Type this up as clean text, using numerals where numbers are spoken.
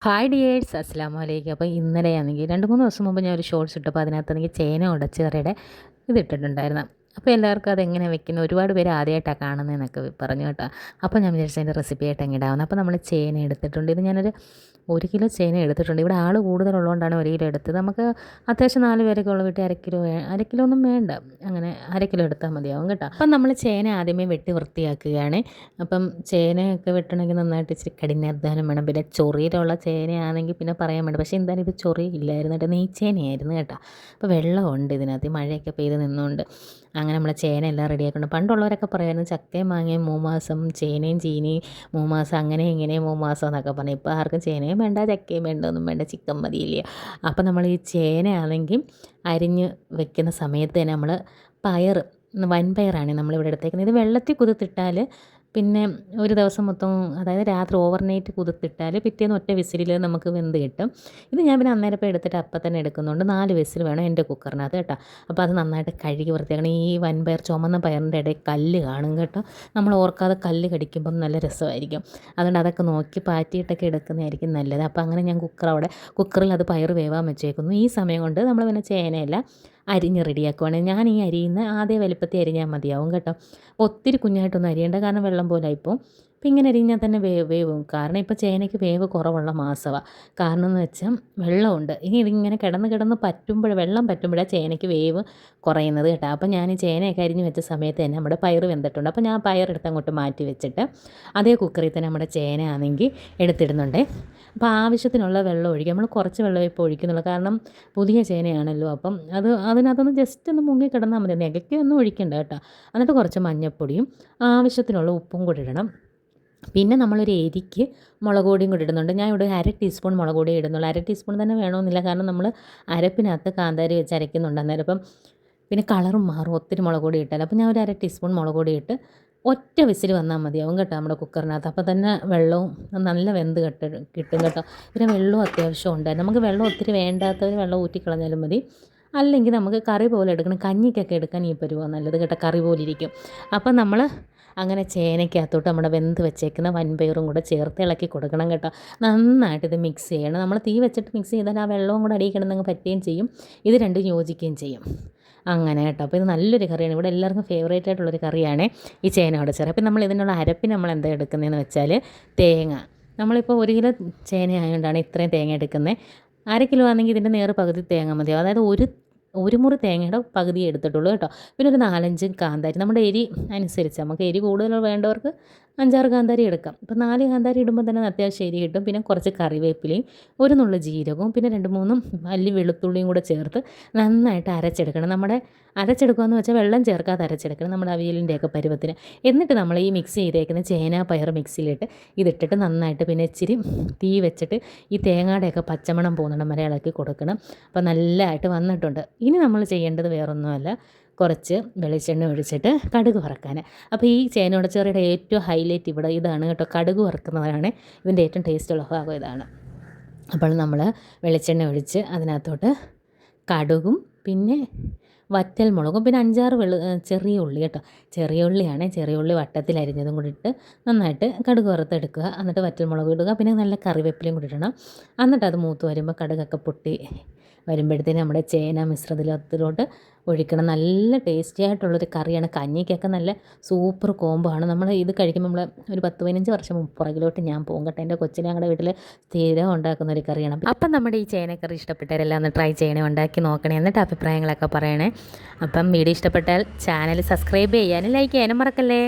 Hi dears, അസ്സലാമു അലൈക്കും. അപ്പോൾ ഇന്നലെയാണെങ്കിൽ 2-3 ദിവസം മുമ്പ് ഞാൻ ഒരു ഷോർട്സ് ഇട്ടപ്പോൾ അതിനകത്താണെങ്കിൽ ചേന ഉടച്ച് കറിയുടെ ഇതിട്ടിട്ടുണ്ടായിരുന്നു. അപ്പോൾ എല്ലാവർക്കും അതെങ്ങനെ വെക്കുന്നത്, ഒരുപാട് പേര് ആദ്യമായിട്ടാണ് കാണുന്നതെന്നൊക്കെ പറഞ്ഞു കേട്ടോ. അപ്പോൾ ഞാൻ വിചാരിച്ചു അതിൻ്റെ റെസിപ്പി ആയിട്ട് ഇടാവുന്നത്. അപ്പോൾ നമ്മൾ ചേന എടുത്തിട്ടുണ്ട്. ഇത് ഞാനൊരു 1 കിലോ ചേന എടുത്തിട്ടുണ്ട്. ഇവിടെ ആൾ കൂടുതലുള്ളതുകൊണ്ടാണ് 1 കിലോ എടുത്തത്. നമുക്ക് അത്യാവശ്യം 4 പേരൊക്കെ ഉള്ള വീട്ടിൽ അര കിലോ ഒന്നും വേണ്ട, അങ്ങനെ അര കിലോ എടുത്താൽ മതിയാവും കേട്ടോ. അപ്പം നമ്മൾ ചേന ആദ്യമേ വെട്ടി വൃത്തിയാക്കുകയാണ്. അപ്പം ചേനയൊക്കെ വെട്ടണമെങ്കിൽ നന്നായിട്ട് ഇച്ചിരി കഠിനാധ്വാനം വേണം. പിന്നെ ചൊറിയിലുള്ള ചേനയാണെങ്കിൽ പിന്നെ പറയാൻ വേണ്ട. പക്ഷേ എന്തായാലും ഇത് ചൊറിയില്ലായിരുന്നു കേട്ടോ, നെയ്ച്ചേനയായിരുന്നു കേട്ടോ. അപ്പോൾ വെള്ളമുണ്ട് ഇതിനകത്ത്, മഴയൊക്കെ പെയ്ത് നിന്നുകൊണ്ട്. അങ്ങനെ നമ്മൾ ചേന എല്ലാം റെഡിയാക്കണം. പണ്ടുള്ളവരൊക്കെ പറയുമായിരുന്നു ചക്കയും മാങ്ങയും 3 മാസം, ചേനയും ചീനിയും 3 മാസം, അങ്ങനെ ഇങ്ങനെ 3 മാസം എന്നൊക്കെ പറഞ്ഞു. ഇപ്പോൾ ആർക്കും ചേനയും വേണ്ട, ചക്കയും വേണ്ട, ഒന്നും വേണ്ട, ചിക്കൻ മതിയില്ല. അപ്പോൾ നമ്മൾ ഈ ചേനയാണെങ്കിൽ അരിഞ്ഞ് വെക്കുന്ന സമയത്ത് തന്നെ നമ്മൾ പയർ, വൻപയറാണ് നമ്മളിവിടെ എടുത്തേക്കുന്നത്. ഇത് വെള്ളത്തിൽ കുതിർത്തിട്ടാൽ പിന്നെ ഒരു ദിവസം മൊത്തം, അതായത് രാത്രി ഓവർനൈറ്റ് കുതിർത്തിട്ടാൽ പിറ്റേന്ന് ഒറ്റ വിസിലിൽ നമുക്ക് വെന്ത് കിട്ടും. ഇത് ഞാൻ പിന്നെ അന്നേരം ഇപ്പോൾ എടുത്തിട്ട് അപ്പം തന്നെ എടുക്കുന്നുണ്ട്. 4 വിസിൽ വേണം എൻ്റെ കുക്കറിനകത്ത് കേട്ടോ. അപ്പോൾ അത് നന്നായിട്ട് കഴുകി വൃത്തിയാക്കണം. ഈ വൻപയർ, ചുമന്ന പയറിൻ്റെ ഇടയിൽ കല്ല് കാണും കേട്ടോ. നമ്മൾ ഓർക്കാതെ കല്ല് കടിക്കുമ്പം നല്ല രസമായിരിക്കും. അതുകൊണ്ട് അതൊക്കെ നോക്കി പാറ്റിയിട്ടൊക്കെ എടുക്കുന്നതായിരിക്കും നല്ലത്. അപ്പോൾ അങ്ങനെ ഞാൻ കുക്കറിൽ അത് പയർ വേവാൻ വെച്ചേക്കുന്നു. ഈ സമയം കൊണ്ട് നമ്മൾ പിന്നെ ചേനയെല്ലാം അരിഞ്ഞ് റെഡിയാക്കുവാണ്. ഞാൻ ഈ അരിയുന്ന ആദ്യ വലുപ്പത്തിൽ അരിഞ്ഞാൽ മതിയാവും കേട്ടോ. ഒത്തിരി കുഞ്ഞായിട്ടൊന്നും അരിയേണ്ട, കാരണം വെള്ളം പോലെ ആയിപ്പോൾ. അപ്പോൾ ഇങ്ങനെ അരിഞ്ഞാൽ തന്നെ വേവും. കാരണം ഇപ്പോൾ ചേനയ്ക്ക് വേവ് കുറവുള്ള മാസമാണ്. കാരണം എന്ന് വെച്ചാൽ വെള്ളമുണ്ട്. ഇനി ഇതിങ്ങനെ കിടന്ന് വെള്ളം പറ്റുമ്പോഴാണ് ചേനയ്ക്ക് വേവ് കുറയുന്നത് കേട്ടോ. അപ്പോൾ ഞാൻ ഈ ചേനയൊക്കെ അരിഞ്ഞ് വെച്ച സമയത്ത് തന്നെ നമ്മുടെ പയർ വെന്തിട്ടുണ്ട്. അപ്പോൾ ഞാൻ പയറെടുത്ത് അങ്ങോട്ട് മാറ്റി വെച്ചിട്ട് അതേ കുക്കറിൽ തന്നെ നമ്മുടെ ചേന ആണെങ്കിൽ എടുത്തിടുന്നുണ്ട്. അപ്പോൾ ആവശ്യത്തിനുള്ള വെള്ളം ഒഴിക്കുക. നമ്മൾ കുറച്ച് വെള്ളമേ ഇപ്പോൾ ഒഴിക്കുന്നുള്ളൂ, കാരണം പുതിയ ചേനയാണല്ലോ. അപ്പം അതിനകത്തൊന്ന് ജസ്റ്റ് ഒന്ന് മുങ്ങി കിടന്നാൽ മതി, നെകയ്ക്കൊന്നും ഒഴിക്കണ്ട കേട്ടോ. എന്നിട്ട് കുറച്ച് മഞ്ഞൾപ്പൊടിയും ആവശ്യത്തിനുള്ള ഉപ്പും കൂടി ഇടണം. പിന്നെ നമ്മളൊരു എരിക്ക് മുളക് പൊടിയും കൂടി ഇടുന്നുണ്ട്. ഞാൻ ഇവിടെ 1/2 ടീസ്പൂൺ മുളക് പൊടി ഇടുന്നുള്ളൂ. 1/2 ടീസ്പൂൺ തന്നെ വേണമെന്നില്ല, കാരണം നമ്മൾ അരപ്പിനകത്ത് കാന്താരി വെച്ച് അരയ്ക്കുന്നുണ്ട് അന്നേരം. അപ്പം പിന്നെ കളറും മാറും ഒത്തിരി മുളക് പൊടി ഇട്ടാൽ. അപ്പോൾ ഞാൻ ഒരു 1/2 ടീസ്പൂൺ മുളക് പൊടി ഇട്ട് ഒറ്റ വിസിൽ വന്നാൽ മതിയാവും കേട്ടോ നമ്മുടെ കുക്കറിനകത്ത്. അപ്പോൾ തന്നെ വെള്ളവും നല്ല വെന്ത് കിട്ടും കേട്ടോ. പിന്നെ വെള്ളവും അത്യാവശ്യം ഉണ്ട്. നമുക്ക് വെള്ളം ഒത്തിരി വേണ്ടാത്തവർ വെള്ളം ഊറ്റിക്കളഞ്ഞാലും മതി. അല്ലെങ്കിൽ നമുക്ക് കറി പോലെ എടുക്കണം, കഞ്ഞിക്കൊക്കെ എടുക്കാൻ ഈ പരുവാണ് നല്ലത് കേട്ടോ, കറി പോലെ ഇരിക്കും. അപ്പം നമ്മൾ അങ്ങനെ ചേനയ്ക്കകത്തോട്ട് നമ്മുടെ വെന്ത് വെച്ചേക്കുന്ന വൻപയറും കൂടെ ചേർത്ത് ഇളക്കി കൊടുക്കണം കേട്ടോ. നന്നായിട്ട് ഇത് മിക്സ് ചെയ്യണം. നമ്മൾ തീ വെച്ചിട്ട് മിക്സ് ചെയ്താൽ ആ വെള്ളവും കൂടെ അടിയിൽ കിടന്നങ്ങ് പറ്റുകയും ചെയ്യും, ഇത് രണ്ടും യോജിക്കുകയും ചെയ്യും. അങ്ങനെ കേട്ടോ. അപ്പോൾ ഇത് നല്ലൊരു കറിയാണ്, ഇവിടെ എല്ലാവർക്കും ഫേവറേറ്റ് ആയിട്ടുള്ളൊരു കറിയാണ് ഈ ചേന ഉടച്ചത്. അപ്പോൾ നമ്മൾ ഇതിനുള്ള അരപ്പിന് നമ്മൾ എന്താ എടുക്കുന്നതെന്ന് വെച്ചാൽ തേങ്ങ. നമ്മളിപ്പോൾ 1 കിലോ ചേന ആയതുകൊണ്ടാണ് ഇത്രയും തേങ്ങ എടുക്കുന്നത്. 1/2 കിലോ ആണെങ്കിൽ ഇതിൻ്റെ നേരെ പകുതി തേങ്ങ മതിയാവും. അതായത് ഒരു മുറി തേങ്ങയുടെ പകുതി എടുത്തിട്ടുള്ളൂ കേട്ടോ. പിന്നെ ഒരു 4-5 കാന്താരി, നമ്മുടെ എരി അനുസരിച്ച്, നമുക്ക് എരി കൂടുതൽ വേണ്ടവർക്ക് 5-6 കാന്താരി എടുക്കാം. ഇപ്പോൾ 4 കാന്താരി ഇടുമ്പോൾ തന്നെ അത്യാവശ്യം എരി കിട്ടും. പിന്നെ കുറച്ച് കറിവേപ്പിലയും ഒരു നുള്ളു ജീരകവും പിന്നെ 2-3 അല്ലി വെളുത്തുള്ളിയും കൂടെ ചേർത്ത് നന്നായിട്ട് അരച്ചെടുക്കണം. അരച്ചെടുക്കുകയെന്ന് വെച്ചാൽ വെള്ളം ചേർക്കാതെ അരച്ചെടുക്കണം, നമ്മുടെ അവിയലിൻ്റെയൊക്കെ പരുവത്തിന്. എന്നിട്ട് നമ്മൾ ഈ മിക്സ് ചെയ്തേക്കുന്ന ചേന പയർ മിക്സിയിലിട്ട് ഇതിട്ടിട്ട് നന്നായിട്ട് പിന്നെ ഇച്ചിരി തീ വെച്ചിട്ട് ഈ തേങ്ങയുടെയൊക്കെ പച്ചമണം പോകുന്നുണ്ട് വരെ ഇളക്കി കൊടുക്കണം. അപ്പോൾ നല്ലതായിട്ട് വന്നിട്ടുണ്ട്. ഇനി നമ്മൾ ചെയ്യേണ്ടത് വേറൊന്നുമല്ല, കുറച്ച് വെളിച്ചെണ്ണ ഒഴിച്ചിട്ട് കടുക് വറക്കാൻ. അപ്പോൾ ഈ ചേന ഉടച്ചറിയുടെ ഏറ്റവും ഹൈലൈറ്റ് ഇവിടെ ഇതാണ് കേട്ടോ, കടുക് വറുക്കുന്നതാണ് ഇതിൻ്റെ ഏറ്റവും ടേസ്റ്റുള്ള ഭാഗം ഇതാണ്. അപ്പോൾ നമ്മൾ വെളിച്ചെണ്ണ ഒഴിച്ച് അതിനകത്തോട്ട് കടുകും പിന്നെ വറ്റൽ മുളകും പിന്നെ 5-6 ചെറിയ ഉള്ളി കേട്ടോ, ചെറിയ ഉള്ളിയാണ്, ചെറിയ ഉള്ളി വട്ടത്തിൽ അരിഞ്ഞതും കൂടി ഇട്ട് നന്നായിട്ട് കടുക് വറുത്തെടുക്കുക. എന്നിട്ട് വറ്റൽ മുളക് ഇടുക, പിന്നെ നല്ല കറിവേപ്പിലയും കൂടി ഇടണം. എന്നിട്ട് അത് മൂത്ത് വരുമ്പോൾ കടുകൊക്കെ പൊട്ടി വരുമ്പോഴത്തേന് നമ്മുടെ ചേന മിശ്രിതത്തിലോട്ട് ഒഴിക്കണം. നല്ല ടേസ്റ്റി ആയിട്ടുള്ളൊരു കറിയാണ്, കഞ്ഞിക്കൊക്കെ നല്ല സൂപ്പർ കോംബോ ആണ്. നമ്മൾ ഇത് കഴിക്കുമ്പോൾ നമ്മൾ ഒരു 10-15 വർഷം പുറകിലോട്ട് ഞാൻ പോകും കേട്ടോ. എൻ്റെ കൊച്ചിനെ ഞങ്ങളുടെ വീട്ടിൽ സ്ഥിരം ഉണ്ടാക്കുന്ന ഒരു കറിയാണ്. അപ്പം നമ്മുടെ ഈ ചേനക്കറി ഇഷ്ടപ്പെട്ടവരെല്ലാം ഒന്ന് ട്രൈ ചെയ്യണേ, ഉണ്ടാക്കി നോക്കണേ, എന്നിട്ട് അഭിപ്രായങ്ങളൊക്കെ പറയണേ. അപ്പം വീഡിയോ ഇഷ്ടപ്പെട്ടാൽ ചാനൽ സബ്സ്ക്രൈബ് ചെയ്യാനും ലൈക്ക് ചെയ്യാനും മറക്കല്ലേ.